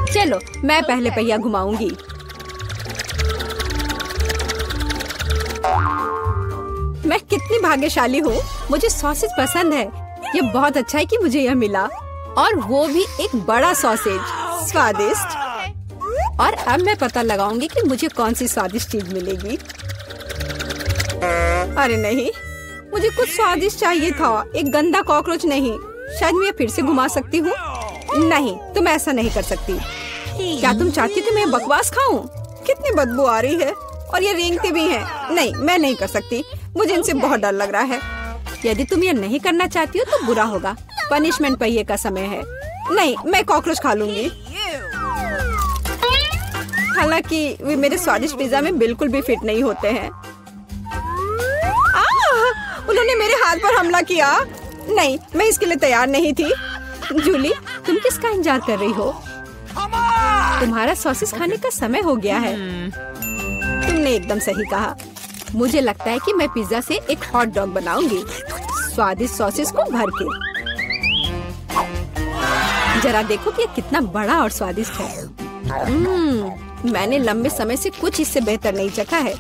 चलो मैं पहले पहिया घुमाऊंगी। मैं कितनी भाग्यशाली हूँ, मुझे सॉसेज पसंद है। ये बहुत अच्छा है कि मुझे यह मिला, और वो भी एक बड़ा सॉसेज, स्वादिष्ट। और अब मैं पता लगाऊंगी कि मुझे कौन सी स्वादिष्ट चीज मिलेगी। अरे नहीं, मुझे कुछ स्वादिष्ट चाहिए था, एक गंदा कॉकरोच नहीं। शायद मैं फिर से घुमा सकती हूँ। नहीं, तुम ऐसा नहीं कर सकती। क्या तुम चाहती थी मैं बकवास खाऊं? कितनी बदबू आ रही है, और ये रेंगते भी हैं। नहीं, मैं नहीं कर सकती, मुझे इनसे बहुत डर लग रहा है। यदि तुम ये नहीं करना चाहती हो तो बुरा होगा। पनिशमेंट पहिए का समय है। नहीं, मैं कॉकरोच खा लूंगी। हालांकि वे मेरे स्वादिष्ट पिज्जा में बिल्कुल भी फिट नहीं होते हैं। उन्होंने मेरे हाथ पर हमला किया। नहीं, मैं इसके लिए तैयार नहीं थी। जूली, तुम किसका इंतजार कर रही हो? तुम्हारा सॉसेस खाने का समय हो गया है। तुमने एकदम सही कहा। मुझे लगता है कि मैं पिज्जा से एक हॉट डॉग बनाऊंगी, स्वादिष्ट सॉसेस को भर के। जरा देखो कि ये कितना बड़ा और स्वादिष्ट है। मैंने लंबे समय से कुछ इससे बेहतर नहीं चखा है।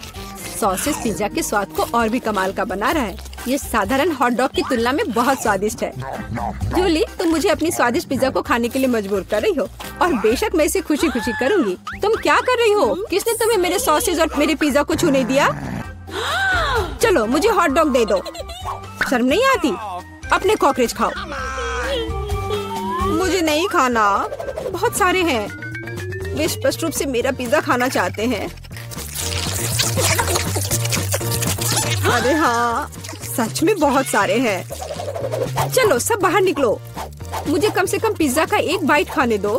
सॉसेस पिज्जा के स्वाद को और भी कमाल का बना रहा है। ये साधारण हॉट डॉग की तुलना में बहुत स्वादिष्ट है। जूली, तुम मुझे अपनी स्वादिष्ट पिज्जा को खाने के लिए मजबूर कर रही हो, और बेशक मैं इसे खुशी खुशी करूंगी। तुम क्या कर रही हो? किसने तुम्हें मेरे सॉसेज और मेरे पिज्जा को छूने दिया? चलो मुझे हॉट डॉग दे दो। शर्म नहीं आती? अपने कॉकरोच खाओ। मुझे नहीं खाना, बहुत सारे हैं। वे स्पष्ट रूप से मेरा पिज्जा खाना चाहते हैं। अरे हाँ, सच में बहुत सारे हैं। चलो सब बाहर निकलो, मुझे कम से कम पिज्जा का एक बाइट खाने दो।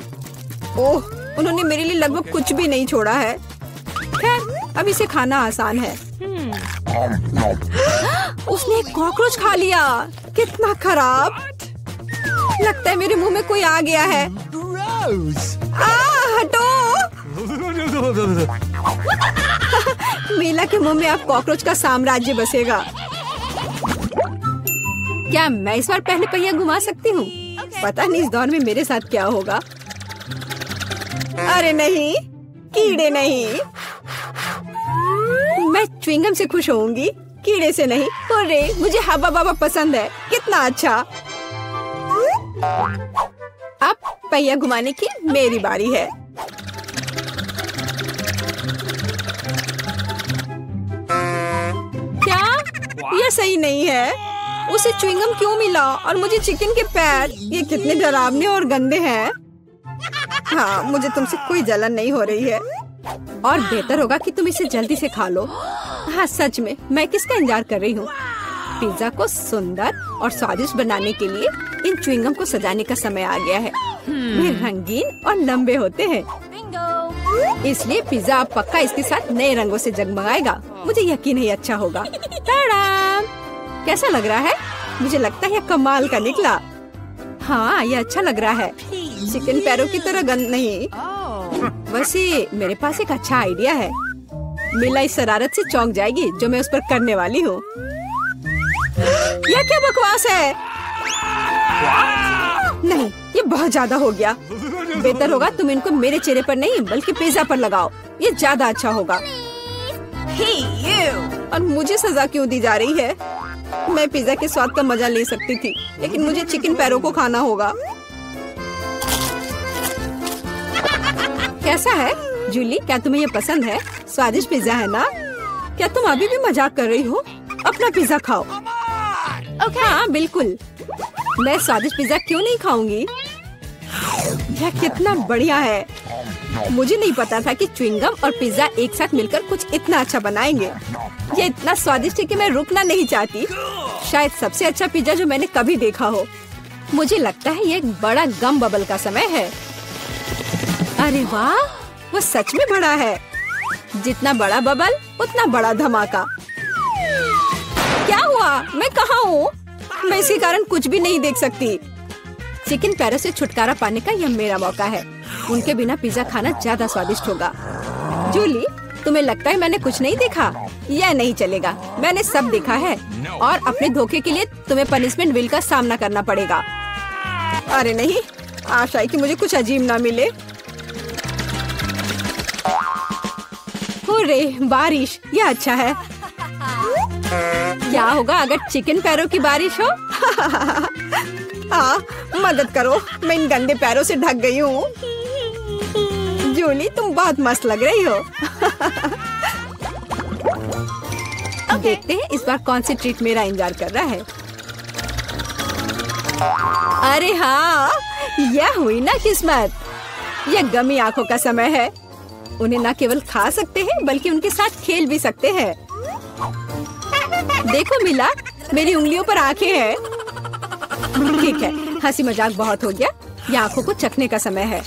ओह, उन्होंने मेरे लिए लगभग कुछ भी नहीं छोड़ा है। खैर, अब इसे खाना आसान है। उसने एक कॉकरोच खा लिया। कितना खराब। लगता है मेरे मुंह में कोई आ गया है। हटो। मीला के मुंह में अब कॉकरोच का साम्राज्य बसेगा। क्या मैं इस बार पहले पहिया घुमा सकती हूँ? पता नहीं इस दौर में मेरे साथ क्या होगा। अरे नहीं, कीड़े नहीं। मैं च्युइंगम से खुश होऊंगी, कीड़े से नहीं। अरे मुझे हब्बा बाबा पसंद है। कितना अच्छा। अब पहिया घुमाने की मेरी बारी है। क्या यह सही नहीं है? उसे च्युइंगम क्यों मिला और मुझे चिकन के पैर? ये कितने डरावने और गंदे हैं। हाँ, मुझे तुमसे कोई जलन नहीं हो रही है, और बेहतर होगा कि तुम इसे जल्दी से खा लो। हाँ सच में, मैं किसका इंतजार कर रही हूँ? पिज्जा को सुंदर और स्वादिष्ट बनाने के लिए इन च्युइंगम को सजाने का समय आ गया है। वे रंगीन और लंबे होते हैं, इसलिए पिज्जा अब पक्का इसके साथ नए रंगों से जगमगाएगा। मुझे यकीन है अच्छा होगा। टाडा! कैसा लग रहा है? मुझे लगता है यह कमाल का निकला। हाँ, यह अच्छा लग रहा है। चिकन पैरों की तरह गंद नहीं। वैसे मेरे पास एक अच्छा आइडिया है। मीला इस शरारत से चौंक जाएगी जो मैं उस पर करने वाली हूँ। यह क्या बकवास है? नहीं, ये बहुत ज्यादा हो गया। बेहतर होगा तुम इनको मेरे चेहरे पर नहीं बल्कि पिज्जा पर लगाओ, ये ज्यादा अच्छा होगा। और मुझे सजा क्यों दी जा रही है? मैं पिज्जा के स्वाद का मजा ले सकती थी, लेकिन मुझे चिकन पैरों को खाना होगा। कैसा है जूली, क्या तुम्हें ये पसंद है? स्वादिष्ट पिज्जा है ना? क्या तुम अभी भी मजाक कर रही हो? अपना पिज्जा खाओ। हाँ बिल्कुल, मैं स्वादिष्ट पिज्जा क्यों नहीं खाऊंगी? यह कितना बढ़िया है। मुझे नहीं पता था कि च्युइंगम और पिज्जा एक साथ मिलकर कुछ इतना अच्छा बनाएंगे। ये इतना स्वादिष्ट है कि मैं रुकना नहीं चाहती। शायद सबसे अच्छा पिज्जा जो मैंने कभी देखा हो। मुझे लगता है ये एक बड़ा गम बबल का समय है। अरे वाह, वो सच में बड़ा है। जितना बड़ा बबल उतना बड़ा धमाका। क्या हुआ? मैं कहाँ हूँ? मैं इसके कारण कुछ भी नहीं देख सकती। चिकन पैरों से छुटकारा पाने का यह मेरा मौका है। उनके बिना पिज्जा खाना ज्यादा स्वादिष्ट होगा। जूली, तुम्हें लगता है मैंने कुछ नहीं देखा? यह नहीं चलेगा, मैंने सब देखा है, और अपने धोखे के लिए तुम्हें पनिशमेंट बिल का सामना करना पड़ेगा। अरे नहीं, आशा है कि मुझे कुछ अजीब ना मिले। हुर्रे, बारिश, यह अच्छा है। क्या होगा अगर चिकन पैरों की बारिश हो? हाँ, मदद करो, मैं इन गंदे पैरों से ढक गई हूँ। जूली, तुम बहुत मस्त लग रही हो। देखते हैं इस बार कौन सी ट्रीट मेरा इंतजार कर रहा है। अरे हाँ, यह हुई ना किस्मत। यह गमी आंखों का समय है। उन्हें न केवल खा सकते हैं बल्कि उनके साथ खेल भी सकते हैं। देखो मिला, मेरी उंगलियों पर आंखें हैं। ठीक है, हंसी मजाक बहुत हो गया। ये आंखों को चखने का समय है।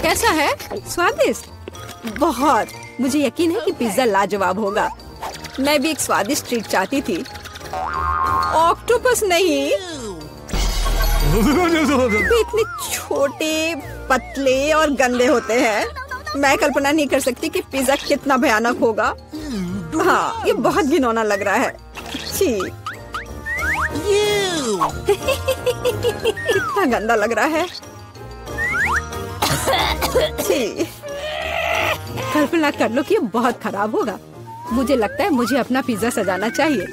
कैसा है? स्वादिष्ट? बहुत। मुझे यकीन है कि पिज्जा लाजवाब होगा। मैं भी एक स्वादिष्ट ट्रीट चाहती थी। ऑक्टोपस नहीं। वे इतने छोटे, पतले और गंदे होते हैं। मैं कल्पना नहीं कर सकती कि पिज्जा कितना भयानक होगा। हाँ, ये बहुत घिनौना लग रहा है। छी। कितना गंदा लग रहा है। छी। कल्पना कर लो कि ये बहुत खराब होगा। मुझे लगता है मुझे अपना पिज्जा सजाना चाहिए।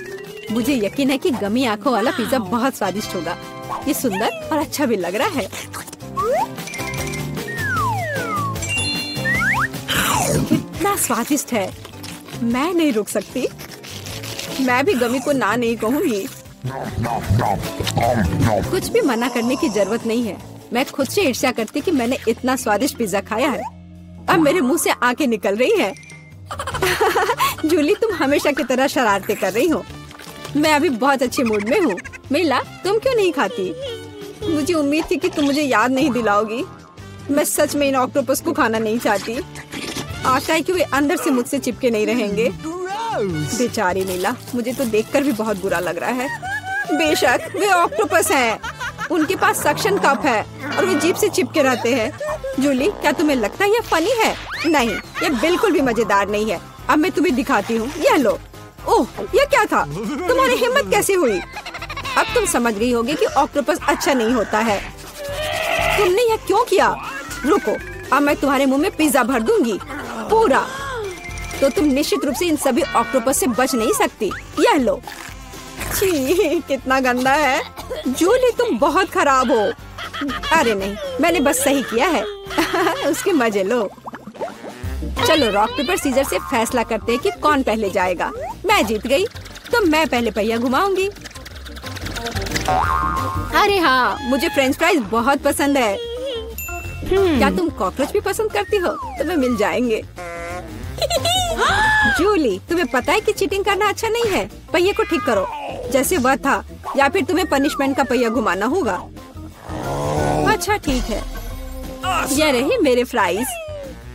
मुझे यकीन है कि गमी आंखों वाला पिज्जा बहुत स्वादिष्ट होगा। ये सुंदर और अच्छा भी लग रहा है। कितना स्वादिष्ट है। मैं नहीं रुक सकती। मैं भी गमी को ना नहीं कहूँगी। कुछ भी मना करने की जरूरत नहीं है। मैं खुद से ईर्ष्या करती कि मैंने इतना स्वादिष्ट पिज्जा खाया है। अब मेरे मुंह से आंखें निकल रही है। जूली, तुम हमेशा की तरह शरारतें कर रही हो। मैं अभी बहुत अच्छे मूड में हूँ। मिला, तुम क्यों नहीं खाती? मुझे उम्मीद थी कि तुम मुझे याद नहीं दिलाओगी। मैं सच में इन ऑक्टोपस को खाना नहीं चाहती। आशा है कि वे अंदर से मुझसे चिपके नहीं रहेंगे। बेचारी मिला, मुझे तो देखकर भी बहुत बुरा लग रहा है। बेशक वे ऑक्टोपस हैं। उनके पास सक्शन कप है और वे जीभ से चिपके रहते हैं। जूली, क्या तुम्हें लगता है यह फनी है? नहीं, यह बिल्कुल भी मजेदार नहीं है। अब मैं तुम्हें दिखाती हूँ। यह लो। ओह, यह क्या था? तुम्हारी हिम्मत कैसे हुई? अब तुम समझ गई होगी कि ऑक्टोपस अच्छा नहीं होता है। तुमने यह क्यों किया? रुको, अब मैं तुम्हारे मुंह में पिज्जा भर दूंगी, पूरा। तो तुम निश्चित रूप से इन सभी ऑक्टोपस से बच नहीं सकती। यह लो। छी, कितना गंदा है। जूली, तुम बहुत खराब हो। अरे नहीं, मैंने बस सही किया है। उसके मजे लो। चलो रॉक पेपर सीजर से फैसला करते हैं कि कौन पहले जाएगा। मैं जीत गई, तो मैं पहले पहिया घुमाऊंगी। अरे हाँ, मुझे फ्रेंच फ्राइज बहुत पसंद है। क्या तुम कॉकरोच भी पसंद करती हो? तुम्हें मिल जाएंगे। जूली, तुम्हें पता है कि चीटिंग करना अच्छा नहीं है। पहिए को ठीक करो जैसे वह था, या फिर तुम्हें पनिशमेंट का पहिया घुमाना होगा। अच्छा ठीक है। ये रही मेरे फ्राइज।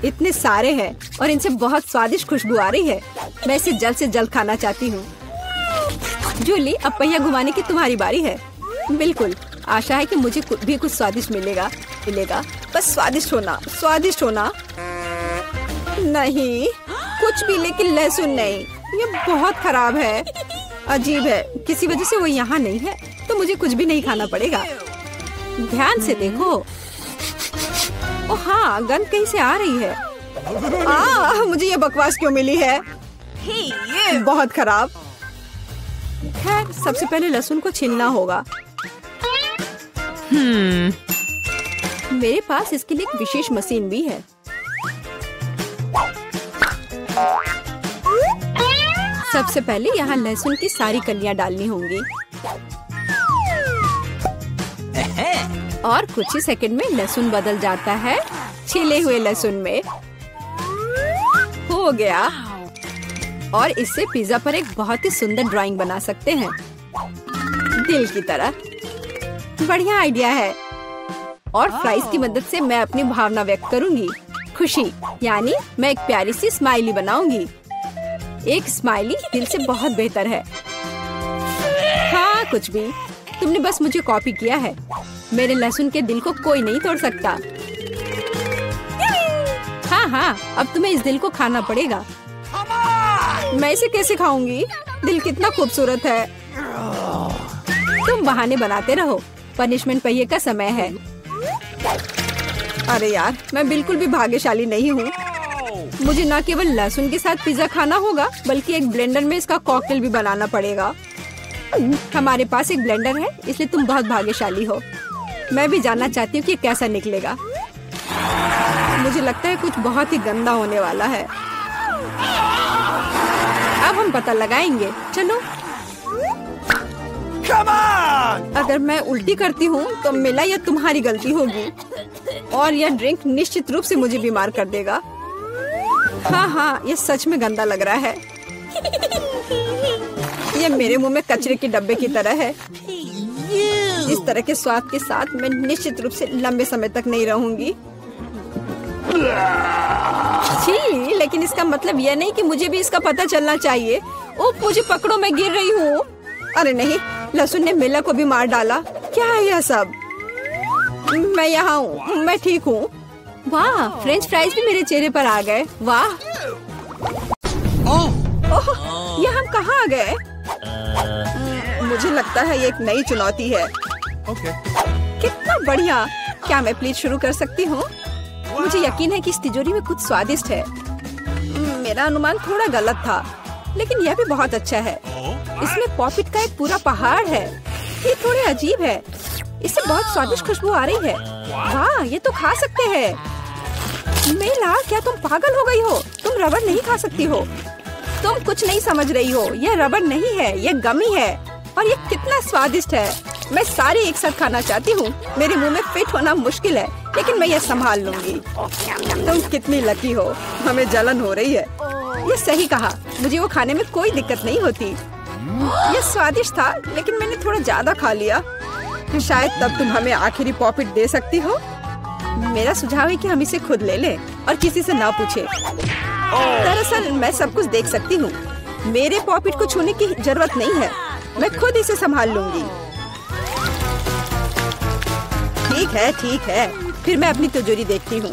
इतने सारे हैं और इनसे बहुत स्वादिष्ट खुशबू आ रही है। मैं इसे जल्द से जल्द खाना चाहती हूँ। जूली, अब पहिया घुमाने की तुम्हारी बारी है। बिल्कुल, आशा है कि मुझे भी कुछ स्वादिष्ट मिलेगा। बस स्वादिष्ट होना, स्वादिष्ट होना। नहीं, कुछ भी, लेकिन लहसुन नहीं। ये बहुत खराब है। अजीब है, किसी वजह से वो यहाँ नहीं है, तो मुझे कुछ भी नहीं खाना पड़ेगा। ध्यान से देखो। ओ हाँ, गंध कहीं से आ रही है। मुझे ये बकवास क्यों मिली है? बहुत खराब। खैर, सबसे पहले लहसुन को छीलना होगा। मेरे पास इसके लिए एक विशेष मशीन भी है। सबसे पहले यहाँ लहसुन की सारी कलियां डालनी होंगी और कुछ ही सेकंड में लहसुन बदल जाता है छिले हुए लहसुन में। हो गया। और इससे पिज्जा पर एक बहुत ही सुंदर ड्राइंग बना सकते हैं, दिल की तरह। बढ़िया आइडिया है। और फ्राइज की मदद से मैं अपनी भावना व्यक्त करूंगी। खुशी, यानी मैं एक प्यारी सी स्माइली बनाऊंगी। एक स्माइली दिल से बहुत बेहतर है। हाँ, कुछ भी, तुमने बस मुझे कॉपी किया है। मेरे लहसुन के दिल को कोई नहीं तोड़ सकता। हाँ, अब तुम्हें इस दिल को खाना पड़ेगा। मैं इसे कैसे खाऊंगी? दिल कितना खूबसूरत है। तुम बहाने बनाते रहो। पनिशमेंट पहिए का समय है। अरे यार, मैं बिल्कुल भी भाग्यशाली नहीं हूँ। मुझे न केवल लहसुन के साथ पिज्जा खाना होगा, बल्कि एक ब्लेंडर में इसका कॉकटेल भी बनाना पड़ेगा। हमारे पास एक ब्लेंडर है, इसलिए तुम बहुत भाग्यशाली हो। मैं भी जानना चाहती हूँ कि कैसा निकलेगा। मुझे लगता है कुछ बहुत ही गंदा होने वाला है। अब हम पता लगाएंगे। चलो। अगर मैं उल्टी करती हूँ तो मिला यह तुम्हारी गलती होगी और यह ड्रिंक निश्चित रूप से मुझे बीमार कर देगा। हाँ, ये सच में गंदा लग रहा है। ये मेरे मुंह में कचरे के डब्बे की तरह है। इस तरह के स्वाद के साथ मैं निश्चित रूप से लंबे समय तक नहीं रहूंगी। छी, लेकिन इसका मतलब यह नहीं कि मुझे भी इसका पता चलना चाहिए। ओह, मुझे पकड़ो, मैं गिर रही हूँ। अरे नहीं, लहसुन ने मिला को भी मार डाला। क्या है यह सब? मैं यहाँ हूँ, मैं ठीक हूँ। वाह, फ्रेंच फ्राइज भी मेरे चेहरे पर आ गए। वाह। ओह, ये हम कहाँ आ गए? मुझे लगता है ये एक नई चुनौती है। कितना बढ़िया। क्या मैं प्लीज शुरू कर सकती हूँ? मुझे यकीन है कि इस तिजोरी में कुछ स्वादिष्ट है। मेरा अनुमान थोड़ा गलत था, लेकिन यह भी बहुत अच्छा है। इसमें पॉपिट का एक पूरा पहाड़ है। ये थोड़े अजीब है। इससे बहुत स्वादिष्ट खुशबू आ रही है। वाह, ये तो खा सकते हैं। मेला, क्या तुम पागल हो गई हो? तुम रबर नहीं खा सकती हो। तुम कुछ नहीं समझ रही हो। यह रबर नहीं है, यह गमी है। और ये कितना स्वादिष्ट है। मैं सारी एक साथ खाना चाहती हूँ। मेरे मुंह में फिट होना मुश्किल है, लेकिन मैं ये संभाल लूंगी। तुम कितनी लकी हो। हमें जलन हो रही है। ये सही कहा, मुझे वो खाने में कोई दिक्कत नहीं होती। ये स्वादिष्ट था, लेकिन मैंने थोड़ा ज्यादा खा लिया। शायद तब तुम हमें आखिरी पॉपिट दे सकती हो। मेरा सुझाव है कि हम इसे खुद ले लें और किसी से ना पूछे। दरअसल मैं सब कुछ देख सकती हूँ। मेरे पॉपिट को छूने की जरूरत नहीं है। मैं खुद इसे संभाल लूंगी। ठीक है। फिर मैं अपनी तिजोरी देखती हूँ।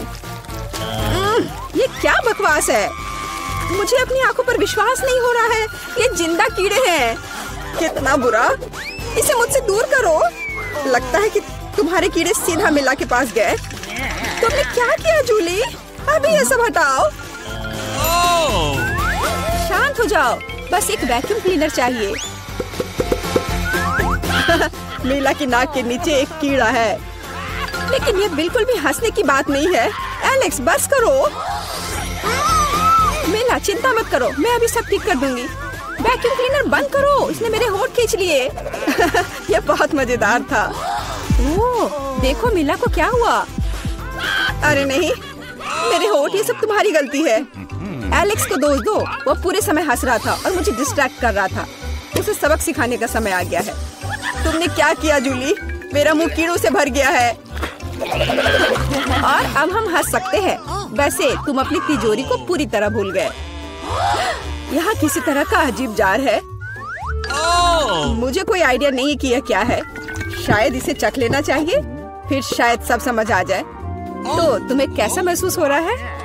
ये क्या बकवास है? मुझे अपनी आंखों पर विश्वास नहीं हो रहा है। ये जिंदा कीड़े हैं। कितना बुरा। इसे मुझसे दूर करो। लगता है कि तुम्हारे कीड़े सीधा मिला के पास गए। तुमने क्या किया जूली? अभी ये सब हटाओ। शांत हो जाओ। बस एक वैक्यूम क्लीनर चाहिए। मीला की नाक के नीचे एक कीड़ा है, लेकिन ये बिल्कुल भी हंसने की बात नहीं है। एलेक्स, बस करो। मीला, चिंता मत करो, मैं अभी सब ठीक कर दूंगी। वैक्यूम क्लीनर बंद करो, इसने मेरे होंठ खींच लिए। यह बहुत मजेदार था। ओह, देखो मीला को क्या हुआ। अरे नहीं, मेरे होंठ, ये सब तुम्हारी गलती है। एलेक्स को दोष दो। वो पूरे समय हंस रहा था और मुझे डिस्ट्रैक्ट कर रहा था। उसे सबक सिखाने का समय आ गया है। तुमने क्या किया जूली? मेरा मुंह कीड़ों से भर गया है। और अब हम हंस सकते हैं। वैसे तुम अपनी तिजोरी को पूरी तरह भूल गए। यहाँ किसी तरह का अजीब जार है। मुझे कोई आइडिया नहीं कि यह क्या है। शायद इसे चख लेना चाहिए, फिर शायद सब समझ आ जाए। तो तुम्हें कैसा महसूस हो रहा है?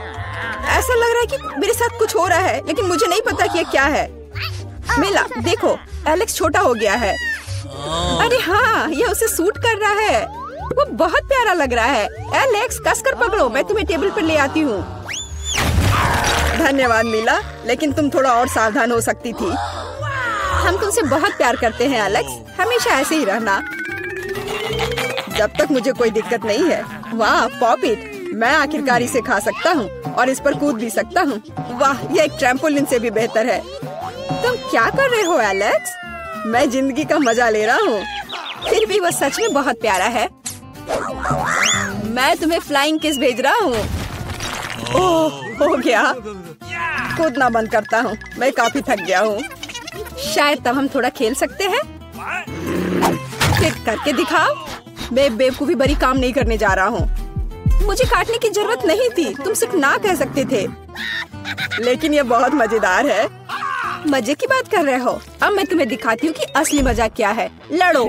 ऐसा लग रहा है कि मेरे साथ कुछ हो रहा है, लेकिन मुझे नहीं पता कि यह क्या है। मिला, देखो, एलेक्स छोटा हो गया है। अरे हाँ, यह उसे सूट कर रहा है। वो बहुत प्यारा लग रहा है। एलेक्स, कसकर पकड़ो, मैं तुम्हें टेबल पर ले आती हूँ। धन्यवाद मिला, लेकिन तुम थोड़ा और सावधान हो सकती थी। हम तुमसे बहुत प्यार करते हैं एलेक्स, हमेशा ऐसे ही रहना। जब तक मुझे कोई दिक्कत नहीं है। वाह, पॉपिट, मैं आखिरकार इसे खा सकता हूँ और इस पर कूद भी सकता हूँ। वाह, यह एक ट्रैम्पोलिन से भी बेहतर है। तुम क्या कर रहे हो एलेक्स? मैं जिंदगी का मजा ले रहा हूँ। फिर भी वह सच में बहुत प्यारा है। मैं तुम्हें फ्लाइंग किस भेज रहा हूँ। ओह, हो गया। कूदना बंद करता हूँ, मैं काफी थक गया हूँ। शायद तब हम थोड़ा खेल सकते हैं। फिर करके दिखाओ। मैं बेवकूफी भरी काम नहीं करने जा रहा हूँ। मुझे काटने की जरूरत नहीं थी, तुम सिर्फ ना कह सकते थे। लेकिन ये बहुत मजेदार है। मजे की बात कर रहे हो? अब मैं तुम्हें दिखाती हूँ कि असली मजा क्या है। लड़ो।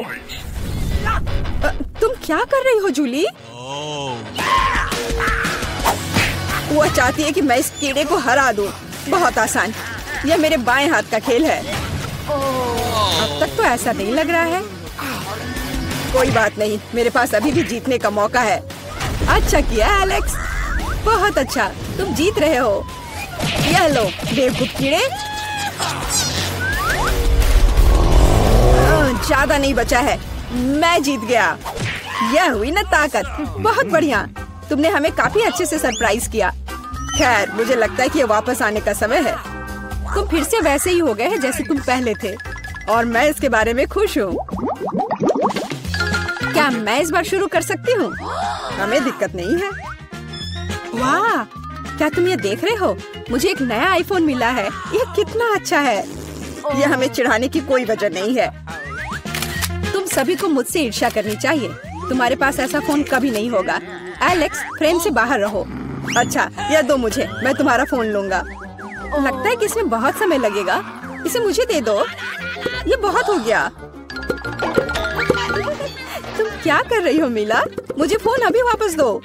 तुम क्या कर रही हो जूली? वो चाहती है कि मैं इस कीड़े को हरा दूं। बहुत आसान। यह मेरे बाएं हाथ का खेल है। अब तक तो ऐसा नहीं लग रहा है। कोई बात नहीं, मेरे पास अभी भी जीतने का मौका है। अच्छा किया एलेक्स, बहुत अच्छा, तुम जीत रहे हो। यह लो बेवकूफ कीड़े। ज्यादा नहीं बचा है, मैं जीत गया। यह हुई ना ताकत, बहुत बढ़िया। तुमने हमें काफी अच्छे से सरप्राइज किया। खैर मुझे लगता है कि ये वापस आने का समय है। तुम फिर से वैसे ही हो गए हैं जैसे तुम पहले थे, और मैं इसके बारे में खुश हूँ। क्या मैं इस बार शुरू कर सकती हूँ? हमें दिक्कत नहीं है। वाह, क्या तुम ये देख रहे हो? मुझे एक नया आईफोन मिला है। ये कितना अच्छा है। यह हमें चिढ़ाने की कोई वजह नहीं है। तुम सभी को मुझसे ईर्ष्या करनी चाहिए। तुम्हारे पास ऐसा फोन कभी नहीं होगा। एलेक्स, फ्रेम से बाहर रहो। अच्छा, यह दो मुझे, मैं तुम्हारा फोन लूंगा। लगता है कि इसमें बहुत समय लगेगा। इसे मुझे दे दो। ये बहुत हो गया। तुम क्या कर रही हो मीला? मुझे फोन अभी वापस दो।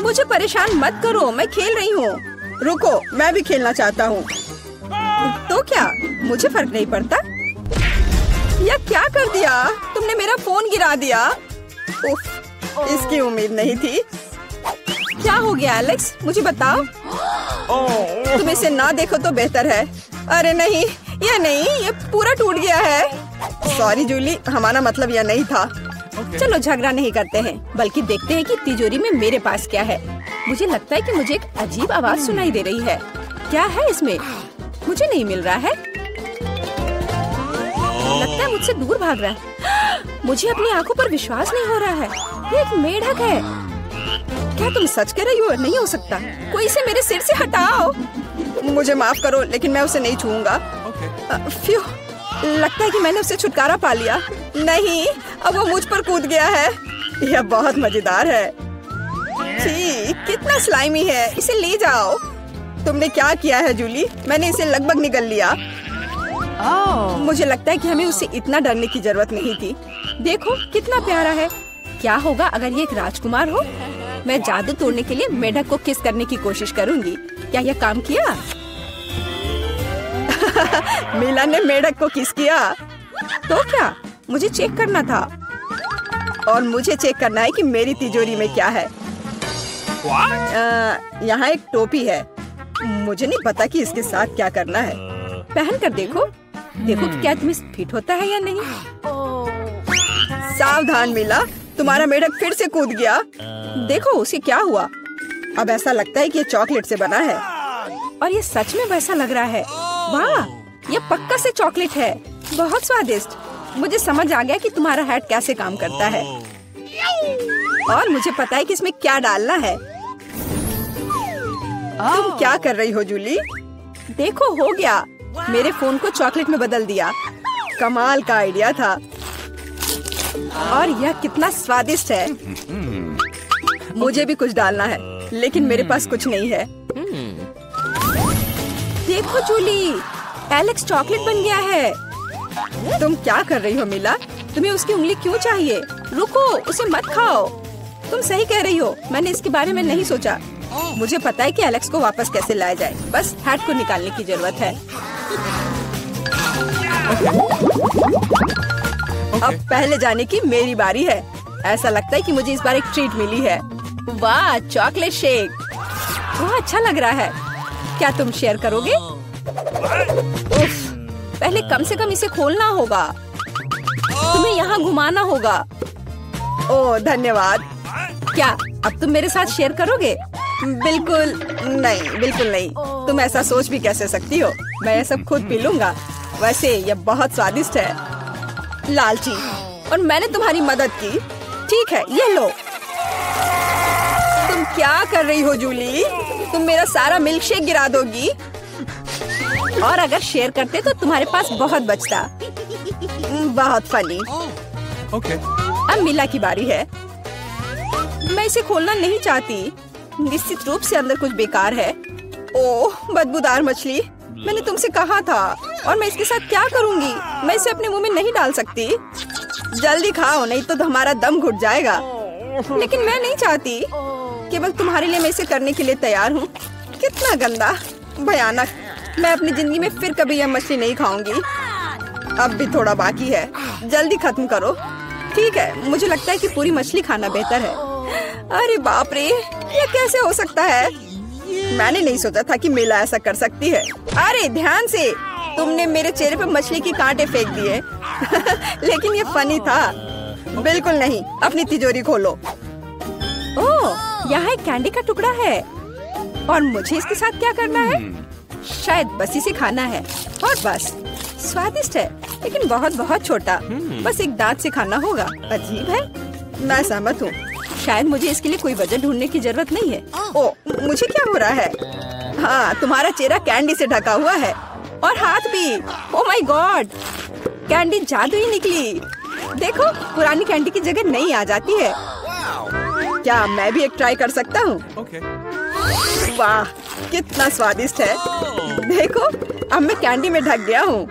मुझे परेशान मत करो, मैं खेल रही हूँ। रुको, मैं भी खेलना चाहता हूँ। तो क्या, मुझे फर्क नहीं पड़ता। यह क्या कर दिया तुमने? मेरा फोन गिरा दिया। उफ, इसकी उम्मीद नहीं थी। क्या हो गया एलेक्स, मुझे बताओ। तुम इसे ना देखो तो बेहतर है। अरे नहीं, यह नहीं, ये पूरा टूट गया है। सॉरी जूली, हमारा मतलब यह नहीं था। चलो झगड़ा नहीं करते हैं, बल्कि देखते हैं कि तिजोरी में मेरे पास क्या है। मुझे लगता है कि मुझे एक अजीब आवाज सुनाई दे रही है। क्या है इसमें? मुझे नहीं मिल रहा है। लगता है मुझसे दूर भाग रहा है। मुझे अपनी आंखों पर विश्वास नहीं हो रहा है। ये एक मेढक है। क्या तुम सच कह रही हो? नहीं हो सकता। कोई इसे मेरे सिर से हटाओ। मुझे माफ करो, लेकिन मैं उसे नहीं छूऊंगा। फ्यू, लगता है कि मैंने उससे छुटकारा पा लिया। नहीं, अब वो मुझ पर कूद गया है। यह बहुत मजेदार है। छी, कितना स्लाइमी है। इसे ले जाओ। तुमने क्या किया है जूली? मैंने इसे लगभग निगल लिया। मुझे लगता है कि हमें उससे इतना डरने की जरूरत नहीं थी। देखो कितना प्यारा है। क्या होगा अगर ये एक राजकुमार हो? मैं जादू तोड़ने के लिए मेढक को किस करने की कोशिश करूंगी। क्या यह काम किया? मीला ने मेढक को किस किया। तो क्या, मुझे चेक करना था। और मुझे चेक करना है कि मेरी तिजोरी में क्या है। यहाँ एक टोपी है। मुझे नहीं पता कि इसके साथ क्या करना है। पहन कर देखो, देखो कि क्या तुम्हें फिट होता है या नहीं। सावधान मीला, तुम्हारा मेढक फिर से कूद गया। देखो उसे क्या हुआ। अब ऐसा लगता है कि ये चॉकलेट से बना है, और ये सच में वैसा लग रहा है। वाह, ये पक्का से चॉकलेट है। बहुत स्वादिष्ट। मुझे समझ आ गया कि तुम्हारा हैट कैसे काम करता है, और मुझे पता है कि इसमें क्या डालना है। तुम क्या कर रही हो जूली? देखो हो गया। मेरे फोन को चॉकलेट में बदल दिया। कमाल का आइडिया था। और यह कितना स्वादिष्ट है। मुझे भी कुछ डालना है, लेकिन मेरे पास कुछ नहीं है। देखो जूली, एलेक्स चॉकलेट बन गया है। तुम क्या कर रही हो मीला? तुम्हें उसकी उंगली क्यों चाहिए? रुको, उसे मत खाओ। तुम सही कह रही हो, मैंने इसके बारे में नहीं सोचा। मुझे पता है कि एलेक्स को वापस कैसे लाया जाए। बस हैट को निकालने की जरूरत है। अब पहले जाने की मेरी बारी है। ऐसा लगता है कि मुझे इस बार एक ट्रीट मिली है। वाह, चॉकलेट शेक। वह अच्छा लग रहा है। क्या तुम शेयर करोगे? उफ, पहले कम से कम इसे खोलना होगा। तुम्हें यहाँ घुमाना होगा। ओह धन्यवाद। क्या अब तुम मेरे साथ शेयर करोगे? बिल्कुल नहीं, बिल्कुल नहीं। तुम ऐसा सोच भी कैसे सकती हो? मैं ये सब खुद पी लूंगा। वैसे ये बहुत स्वादिष्ट है। लालची, और मैंने तुम्हारी मदद की। ठीक है, ये लो। तुम क्या कर रही हो जूली? तुम मेरा सारा मिल्क शेक गिरा दोगी। और अगर शेयर करते तो तुम्हारे पास बहुत बचता। बहुत फनी। अब मीला की बारी है। मैं इसे खोलना नहीं चाहती। निश्चित रूप से अंदर कुछ बेकार है। ओह, बदबूदार मछली। मैंने तुमसे कहा था। और मैं इसके साथ क्या करूंगी? मैं इसे अपने मुंह में नहीं डाल सकती। जल्दी खाओ, नहीं तो हमारा दम घुट जाएगा। लेकिन मैं नहीं चाहती। केवल तुम्हारे लिए मैं इसे करने के लिए तैयार हूँ। कितना गंदा, भयानक। मैं अपनी जिंदगी में फिर कभी यह मछली नहीं खाऊंगी। अब भी थोड़ा बाकी है। जल्दी खत्म करो। ठीक है, मुझे लगता है कि पूरी मछली खाना बेहतर है। अरे बाप रे, ये कैसे हो सकता है? मैंने नहीं सोचा था कि मेला ऐसा कर सकती है। अरे ध्यान से, तुमने मेरे चेहरे पे मछली के कांटे फेंक दिए। लेकिन ये फनी था। बिल्कुल नहीं, अपनी तिजोरी खोलो। ओह, यहाँ एक कैंडी का टुकड़ा है और मुझे इसके साथ क्या करना है? शायद बस इसे खाना है और बस। स्वादिष्ट है लेकिन बहुत बहुत छोटा, बस एक दांत से खाना होगा। अजीब है। मैं सहमत हूँ। शायद मुझे इसके लिए कोई वजह ढूंढने की जरूरत नहीं है। ओह, मुझे क्या हो रहा है? हाँ, तुम्हारा चेहरा कैंडी से ढका हुआ है और हाथ भी। ओह माय गॉड, कैंडी जादुई निकली। देखो, पुरानी कैंडी की जगह नई आ जाती है। क्या मैं भी एक ट्राई कर सकता हूँ? वाह, कितना स्वादिष्ट है। देखो, अब मैं कैंडी में ढक गया हूँ।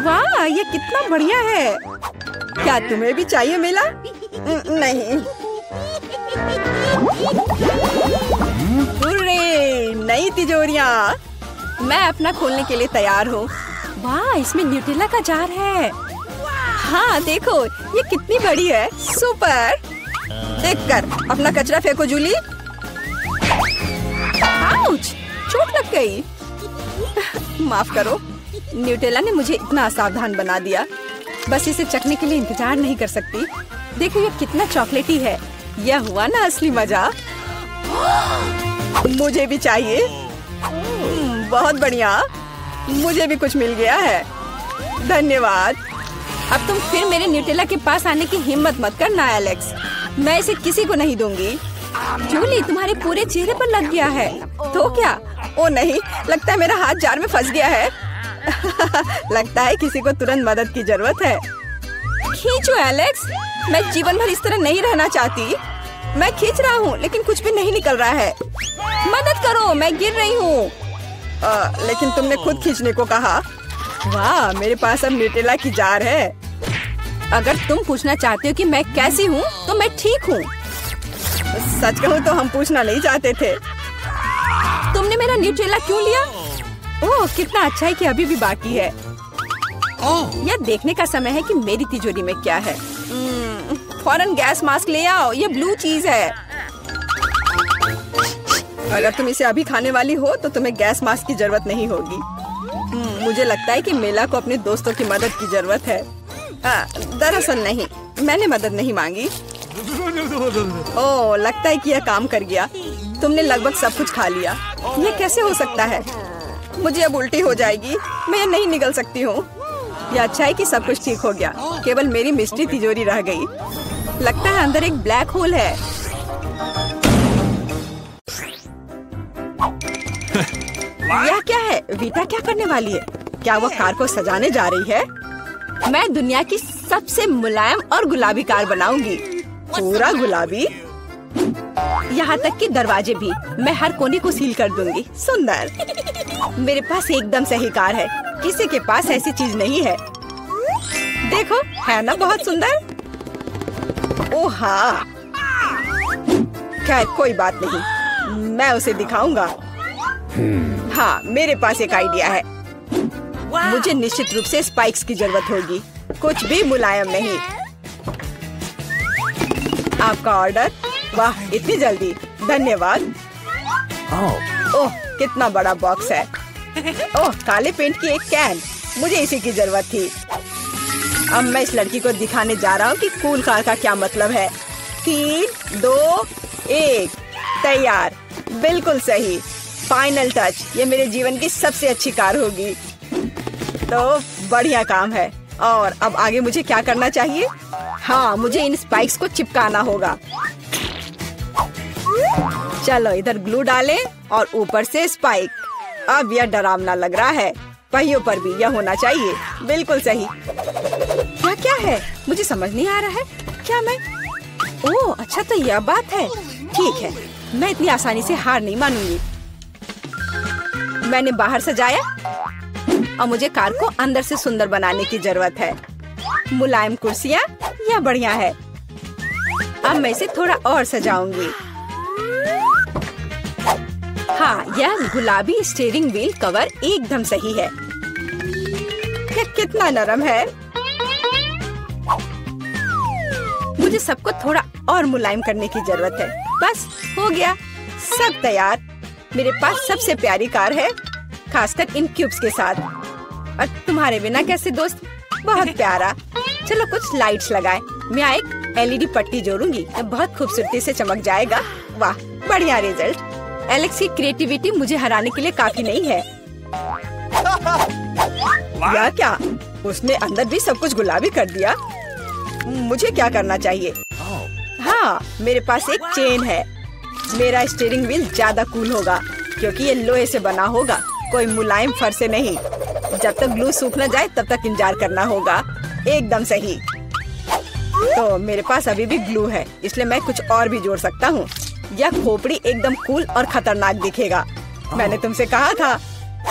वाह, ये कितना बढ़िया है। क्या तुम्हें भी चाहिए मेला? नहीं। नई तिजोरियाँ। मैं अपना खोलने के लिए तैयार हूँ। वाह, इसमें न्यूटेला का जार है। हाँ देखो, ये कितनी बड़ी है। सुपर। देखकर अपना कचरा फेंको जूली। आउच, चोट लग गई। माफ करो, न्यूटेला ने मुझे इतना असावधान बना दिया। बस इसे चखने के लिए इंतजार नहीं कर सकती। देखो, ये कितना चॉकलेटी है। यह हुआ ना असली मजा। मुझे भी चाहिए। बहुत बढ़िया, मुझे भी कुछ मिल गया है। धन्यवाद। अब तुम फिर मेरे न्यूटेला के पास आने की हिम्मत मत करना एलेक्स। मैं इसे किसी को नहीं दूंगी। जूली, तुम्हारे पूरे चेहरे पर लग गया है। तो क्या? ओ नहीं, लगता है मेरा हाथ जार में फंस गया है। लगता है किसी को तुरंत मदद की जरूरत है। खींचो एलेक्स, मैं जीवन भर इस तरह नहीं रहना चाहती। मैं खींच रहा हूँ लेकिन कुछ भी नहीं निकल रहा है। मदद करो, मैं गिर रही हूँ। लेकिन तुमने खुद खींचने को कहा। वाह, मेरे पास अब न्यूटेला की जार है। अगर तुम पूछना चाहते हो कि मैं कैसी हूँ, तो मैं ठीक हूँ। सच कहूँ तो हम पूछना नहीं चाहते थे। तुमने मेरा न्यूटेला क्यों लिया? ओह, कितना अच्छा है कि अभी भी बाकी है। यह देखने का समय है कि मेरी तिजोरी में क्या है। फौरन गैस मास्क ले आओ, ये ब्लू चीज है। अगर तुम इसे अभी खाने वाली हो तो तुम्हें गैस मास्क की जरूरत नहीं होगी। मुझे लगता है कि मेला को अपने दोस्तों की मदद की जरूरत है। दरअसल नहीं, मैंने मदद नहीं मांगी। ओह, लगता है कि यह काम कर गया। तुमने लगभग सब कुछ खा लिया। ये कैसे हो सकता है? मुझे अब उल्टी हो जाएगी। मैं नहीं निकल सकती हूँ। यह अच्छा है कि सब कुछ ठीक हो गया। केवल मेरी मिस्ट्री तिजोरी रह गई। लगता है अंदर एक ब्लैक होल है। यह क्या है? वीटा क्या करने वाली है? क्या वो कार को सजाने जा रही है? मैं दुनिया की सबसे मुलायम और गुलाबी कार बनाऊंगी। पूरा गुलाबी, यहाँ तक कि दरवाजे भी। मैं हर कोने को सील कर दूंगी। सुंदर। मेरे पास एकदम सही कार है। किसी के पास ऐसी चीज नहीं है। देखो, है ना बहुत सुंदर? ओह हाँ। खैर कोई बात नहीं, मैं उसे दिखाऊंगा। हाँ, मेरे पास एक आइडिया है। मुझे निश्चित रूप से स्पाइक्स की जरूरत होगी। कुछ भी मुलायम नहीं। आपका ऑर्डर। वाह, इतनी जल्दी, धन्यवाद। ओह, कितना बड़ा बॉक्स है। ओह, काले पेंट की एक कैन। मुझे इसी की जरूरत थी। अब मैं इस लड़की को दिखाने जा रहा हूँ कि कूल कार का क्या मतलब है। 3, 2, 1, तैयार। बिल्कुल सही। Final touch. ये मेरे जीवन की सबसे अच्छी कार होगी। तो बढ़िया काम है। और अब आगे मुझे क्या करना चाहिए? हाँ, मुझे इन स्पाइक्स को चिपकाना होगा। चलो इधर ग्लू डालें और ऊपर से स्पाइक। अब यह डरावना लग रहा है। पहियों पर भी यह होना चाहिए। बिल्कुल सही। क्या क्या है? मुझे समझ नहीं आ रहा है। क्या मैं? ओह अच्छा, तो यह बात है। ठीक है, मैं इतनी आसानी से हार नहीं मानूंगी। मैंने बाहर सजाया और मुझे कार को अंदर से सुंदर बनाने की जरूरत है। मुलायम कुर्सियाँ, यह बढ़िया है। अब मैं इसे थोड़ा और सजाऊंगी। हाँ, यह गुलाबी स्टीयरिंग व्हील कवर एकदम सही है। यह कितना नरम है। मुझे सबको थोड़ा और मुलायम करने की जरूरत है। बस हो गया, सब तैयार। मेरे पास सबसे प्यारी कार है, खासकर इन क्यूब्स के साथ। और तुम्हारे बिना कैसे दोस्त, बहुत प्यारा। चलो कुछ लाइट्स लगाए। मैं एक LED पट्टी जोड़ूंगी, बहुत खूबसूरती से चमक जाएगा। वाह, बढ़िया रिजल्ट। एलेक्स की क्रिएटिविटी मुझे हराने के लिए काफी नहीं है। या क्या, उसने अंदर भी सब कुछ गुलाबी कर दिया। मुझे क्या करना चाहिए? हाँ, मेरे पास एक चेन है। मेरा स्टीयरिंग व्हील ज्यादा कूल होगा क्योंकि ये लोहे से बना होगा, कोई मुलायम फर से नहीं। जब तक ग्लू सूख न जाए तब तक इंतजार करना होगा। एकदम सही। तो मेरे पास अभी भी ग्लू है, इसलिए मैं कुछ और भी जोड़ सकता हूँ। यह खोपड़ी एकदम कूल और खतरनाक दिखेगा। मैंने तुमसे कहा था।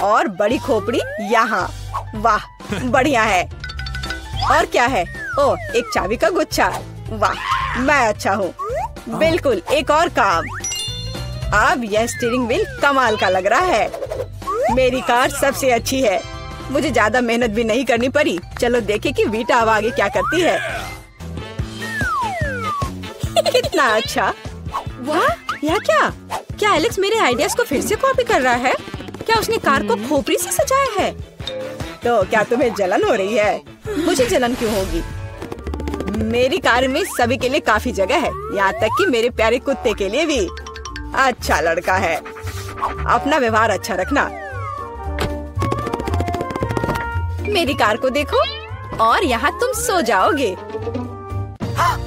और बड़ी खोपड़ी यहाँ। वाह, बढ़िया है। और क्या है? ओह, एक चाबी का गुच्छा। वाह, मैं अच्छा हूँ। बिल्कुल, एक और काम। अब यह स्टीयरिंग व्हील कमाल का लग रहा है। मेरी कार सबसे अच्छी है। मुझे ज्यादा मेहनत भी नहीं करनी पड़ी। चलो देखें कि वीटा अब आगे क्या करती है। कितना अच्छा। वाह, यह क्या? क्या एलेक्स मेरे आइडियाज को फिर से कॉपी कर रहा है? क्या उसने कार को खोपड़ी से सजाया है? तो क्या तुम्हें जलन हो रही है? मुझे जलन क्यों होगी? मेरी कार में सभी के लिए काफी जगह है, यहाँ तक कि मेरे प्यारे कुत्ते के लिए भी। अच्छा लड़का है। अपना व्यवहार अच्छा रखना। मेरी कार को देखो, और यहाँ तुम सो जाओगे।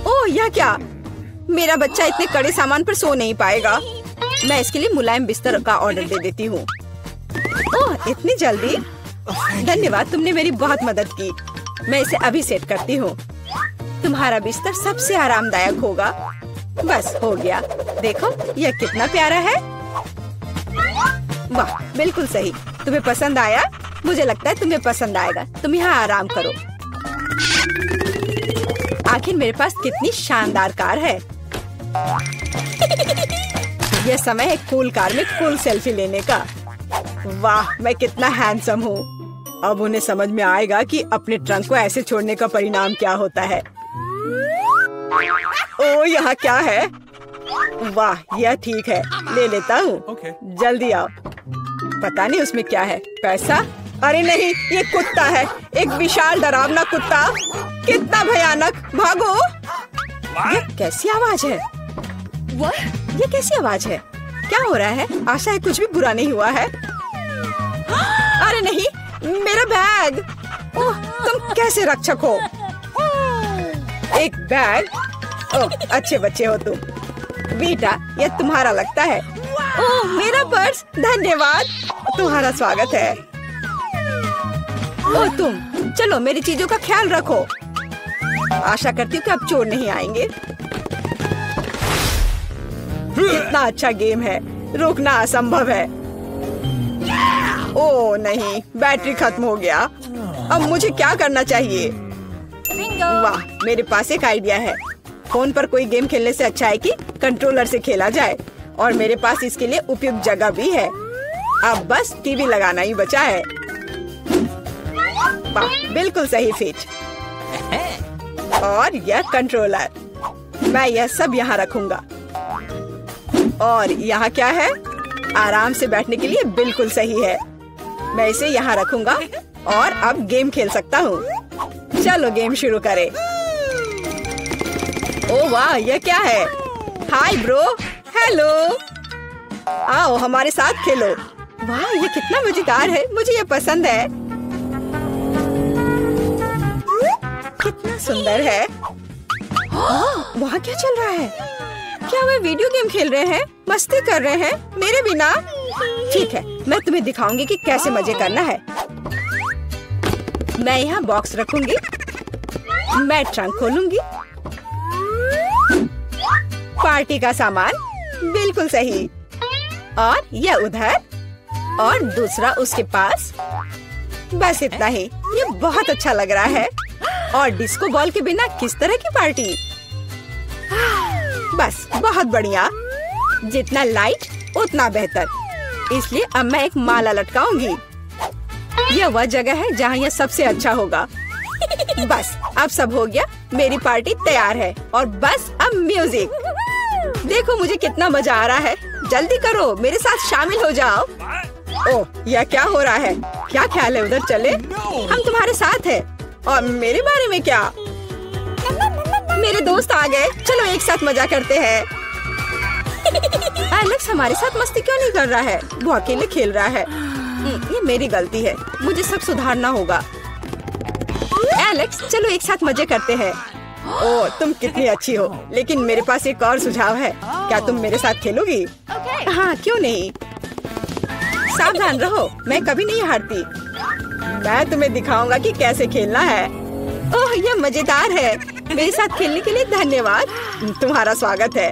ओह, यह क्या? मेरा बच्चा इतने कड़े सामान पर सो नहीं पाएगा। मैं इसके लिए मुलायम बिस्तर का ऑर्डर दे देती हूँ। ओह, इतनी जल्दी? धन्यवाद, तुमने मेरी बहुत मदद की। मैं इसे अभी सेट करती हूँ। तुम्हारा बिस्तर सबसे आरामदायक होगा। बस हो गया। देखो, यह कितना प्यारा है। वाह, बिल्कुल सही। तुम्हें पसंद आया? मुझे लगता है तुम्हें पसंद आएगा। तुम यहाँ आराम करो। आखिर मेरे पास कितनी शानदार कार है। यह समय है कूल कार में कूल सेल्फी लेने का। वाह, मैं कितना हैंडसम हूँ। अब उन्हें समझ में आएगा कि अपने ट्रंक को ऐसे छोड़ने का परिणाम क्या होता है। ओ, यहाँ क्या है? वाह, यह ठीक है, ले लेता हूँ। जल्दी आओ। पता नहीं उसमें क्या है। पैसा? अरे नहीं, ये कुत्ता है। एक विशाल डरावना कुत्ता। कितना भयानक। भागो। ये कैसी आवाज है? ये कैसी आवाज है? क्या हो रहा है? आशा है कुछ भी बुरा नहीं हुआ है। अरे नहीं, मेरा बैग। ओह, तुम कैसे रक्षक हो? एक बैग? ओह, अच्छे बच्चे हो तुम। वीटा, यह तुम्हारा लगता है। ओह, मेरा पर्स। धन्यवाद, तुम्हारा स्वागत है। ओह, तुम चलो, मेरी चीजों का ख्याल रखो। आशा करती हूँ कि अब चोर नहीं आएंगे। कितना अच्छा गेम है, रोकना असंभव है। ओह नहीं, बैटरी खत्म हो गया। अब मुझे क्या करना चाहिए? वाह, मेरे पास एक आइडिया है। फोन पर कोई गेम खेलने से अच्छा है कि कंट्रोलर से खेला जाए। और मेरे पास इसके लिए उपयुक्त जगह भी है। अब बस टीवी लगाना ही बचा है। वाह, बिल्कुल सही फिट। और यह कंट्रोलर, मैं यह सब यहाँ रखूंगा। और यहाँ क्या है? आराम से बैठने के लिए बिल्कुल सही है। मैं इसे यहाँ रखूंगा और अब गेम खेल सकता हूँ। चलो गेम शुरू करें। ओह वाह, यह क्या है? Hi bro, hello. आओ हमारे साथ खेलो। वाह, ये कितना मजेदार है। मुझे ये पसंद है। कितना सुंदर है। वहाँ क्या चल रहा है? क्या वे वीडियो गेम खेल रहे हैं? मस्ती कर रहे हैं मेरे बिना? ठीक है, मैं तुम्हें दिखाऊंगी कि कैसे मजे करना है। मैं यहाँ बॉक्स रखूंगी। मैं ट्रंक खोलूंगी। पार्टी का सामान, बिल्कुल सही। और यह उधर और दूसरा उसके पास। बस इतना ही। ये बहुत अच्छा लग रहा है। और डिस्को बॉल के बिना किस तरह की पार्टी? बस बहुत बढ़िया। जितना लाइट उतना बेहतर। इसलिए अब मैं एक माला लटकाऊंगी। यह वह जगह है जहाँ यह सबसे अच्छा होगा। बस अब सब हो गया। मेरी पार्टी तैयार है और बस अब म्यूजिक। देखो मुझे कितना मजा आ रहा है। जल्दी करो, मेरे साथ शामिल हो जाओ। ओह, यह क्या हो रहा है? क्या ख्याल है उधर चले? हम तुम्हारे साथ हैं। और मेरे बारे में क्या? मेरे दोस्त आ गए, चलो एक साथ मजा करते हैं। एलेक्स हमारे साथ मस्ती क्यों नहीं कर रहा है? वो अकेले खेल रहा है। ये मेरी गलती है, मुझे सब सुधारना होगा। एलेक्स चलो एक साथ मजे करते हैं। ओह, तुम कितनी अच्छी हो, लेकिन मेरे पास एक और सुझाव है। क्या तुम मेरे साथ खेलोगी? हाँ, क्यों नहीं। सावधान रहो, मैं कभी नहीं हारती। मैं तुम्हें दिखाऊंगा कि कैसे खेलना है। ओह, यह मजेदार है। मेरे साथ खेलने के लिए धन्यवाद। तुम्हारा स्वागत है।